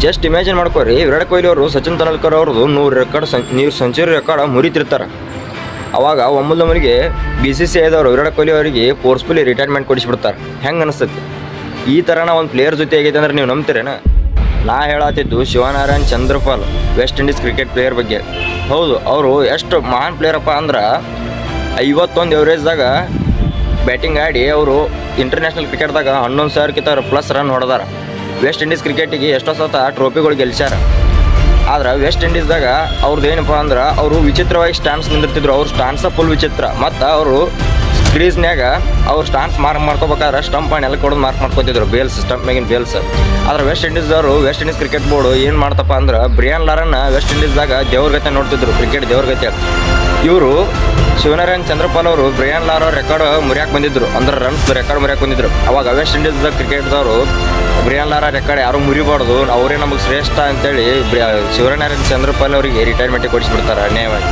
Just imagine ಮಾಡ್ಕೋರಿ, Virat Kohli ಅವರು ಸಚಿನ್ ತೆಂಡೂಲ್ಕರ್ ಅವ್ರದ್ದು 100 century record ಮುರಿತಿರ್ತಾರೆ. ಅವಾಗ ಒಮ್ಮಲ್ದೊಮ್ಮಲಿಗೆ BCCIದವರು ವಿರಾಟ್ ಕೊಹ್ಲಿ ಅವರಿಗೆ ಫೋರ್ಸ್ಫುಲಿ ರಿಟೈರ್ಮೆಂಟ್ ಕೊಡಿಸ್ಬಿಡ್ತಾರೆ. ಹೆಂಗೆ ಅನಿಸ್ತೈತಿ? ಈ ಥರನ ಒಂದು ಪ್ಲೇಯರ್ ಜೊತೆ ಆಗೈತೆ ಅಂದ್ರೆ ನೀವು ನಂಬ್ತೀರೇನ? ನಾ ಹೇಳತ್ತಿದ್ದು Shivnarine Chanderpaul, West Indies cricket player ಬಗ್ಗೆ. ಹೌದು, ಅವರು ಎಷ್ಟು ಮಹಾನ್ ಪ್ಲೇಯರಪ್ಪ ಅಂದ್ರೆ 51 ಎವರೇಜ್ದಾಗ ಬ್ಯಾಟಿಂಗ್ ಆಡಿ ಅವರು ಇಂಟರ್ನ್ಯಾಷನಲ್ ಕ್ರಿಕೆಟ್ದಾಗ 11,000 ಪ್ಲಸ್ ರನ್ ಹೊಡೆದಾರ. ವೆಸ್ಟ್ ಇಂಡೀಸ್ ಕ್ರಿಕೆಟಿಗೆ ಎಷ್ಟೋ ಸತ ಟ್ರೋಫಿಗಳು ಗೆಲ್ಸ್ಯಾರ. ಆದ್ರೆ ವೆಸ್ಟ್ ಇಂಡೀಸ್ದಾಗ ಅವ್ರದ್ದು ಏನಪ್ಪ ಅಂದ್ರೆ ಅವರು ವಿಚಿತ್ರವಾಗಿ ಸ್ಟಾನ್ಸ್ ನಿಂದಿರ್ತಿದ್ರು. ಅವ್ರ ಸ್ಟಾನ್ಸ ಫುಲ್ ವಿಚಿತ್ರ. ಮತ್ತು ಅವರು ಕ್ರೀಸ್ನ್ಯಾಗ ಅವ್ರು ಸ್ಟಾನ್ಸ್ ಮಾರ್ಕ್ ಮಾಡ್ಕೋಬೇಕಾದ್ರೆ ಸ್ಟಂಪ್ ನೆಲ ಕೊಡೋದು ಮಾರ್ಕ್ ಮಾಡ್ಕೋತಿದ್ರು, ಬೇಲ್ಸ್, ಸ್ಟಂಪ್ ಮ್ಯಾಗಿನ ಬೇಲ್ಸ್. ಆದ್ರೆ ವೆಸ್ಟ್ ಇಂಡೀಸ್ ಕ್ರಿಕೆಟ್ ಬೋರ್ಡು ಏನು ಮಾಡ್ತಪ್ಪ ಅಂದ್ರೆ ಬ್ರಿಯಾನ್ ಲಾರನ್ನ ವೆಸ್ಟ್ ಇಂಡೀಸ್ದಾಗ ದೇವ್ರಗತೆ ನೋಡ್ತಿದ್ರು, ಕ್ರಿಕೆಟ್ ದೇವ್ರಗತೆ. ಇವರು ಶಿವನಾರಾಯಣ್ ಚಂದ್ರಪಾಲ್ ಅವರು ಬ್ರಿಯಾನ್ ಲಾರ ರೆಕಾರ್ಡ್ ಮುರಿಯಾಕೆ ಬಂದಿದ್ರು, ಅಂದ್ರೆ ರನ್ಸ್ ರೆಕಾರ್ಡ್ ಮುರಿಯಾಕೆ ಬಂದಿದ್ರು. ಅವಾಗ ವೆಸ್ಟ್ ಇಂಡೀಸ್ದ ಕ್ರಿಕೆಟ್ದವರು ಬ್ರಿಯಾನ್ ಲಾರ ರೆಕಾರ್ಡ್ ಯಾರು ಮುರಿಬಾರ್ದು, ಅವರೇ ನಮಗೆ ಶ್ರೇಷ್ಠ ಅಂತೇಳಿ ಶಿವನಾರಾಯಣ್ ಚಂದ್ರಪಾಲ್ ಅವರಿಗೆ ರಿಟೈರ್ಮೆಂಟ್ ಕೊಡಿಸ್ಬಿಡ್ತಾರೆ ಅನ್ಯಾಯವಾಗಿ.